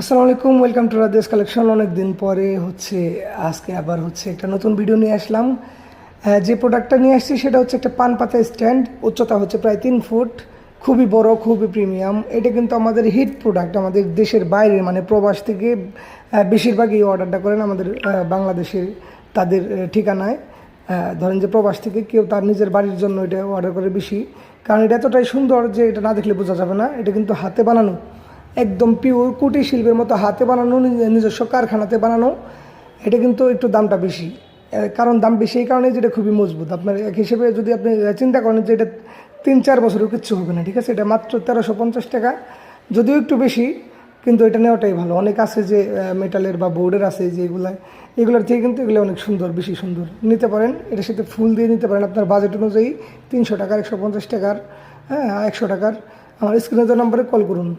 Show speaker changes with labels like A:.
A: আসসালামু আলাইকুম, welcome to রাদেশ collection. অনেক দিন পরে আজকে আবার একটা নতুন ভিডিও নিয়ে আসলাম। যে প্রোডাক্টটা নিয়ে আসছি সেটা হচ্ছে একটা পান পাতা স্ট্যান্ড। উচ্চতা হচ্ছে প্রায় 3 ফুট, খুবই বড়, খুবই প্রিমিয়াম। এটা কিন্তু আমাদের হিট প্রোডাক্ট, আমাদের দেশের বাইরে মানে প্রবাস থেকে বেশিরভাগই অর্ডারটা করেন আমাদের বাংলাদেশের তাদের ঠিকানায়। ধরেন যে প্রবাস থেকে কেউ তার নিজের বাড়ির জন্য এটা অর্ডার করে বেশি, কারণ এটা এতটাই সুন্দর যে এটা না দেখলে বোঝা যাবে না। এটা কিন্তু হাতে বানানো, একদম পিওর কুটির শিল্পের মতো হাতে বানানো, নিজস্ব কারখানাতে বানানো। এটা কিন্তু একটু দামটা বেশি, কারণ দাম বেশি এই কারণে যেটা খুবই মজবুত। আপনার এক হিসেবে যদি আপনি চিন্তা করেন যে এটা 3-4 বছরেও কিচ্ছু হবে না, ঠিক আছে। এটা মাত্র 1350 টাকা, যদিও একটু বেশি, কিন্তু এটা নেওয়াটাই ভালো। অনেক আছে যে মেটালের বা বোর্ডের আছে যে এগুলোর থেকে কিন্তু এগুলো অনেক সুন্দর, বেশি সুন্দর নিতে পারেন। এটার সাথে ফুল দিয়ে নিতে পারেন আপনার বাজেট অনুযায়ী। 300 টাকার, 150 টাকার, 100 টাকার। আমার স্ক্রিনে দেওয়া নাম্বারে কল করুন।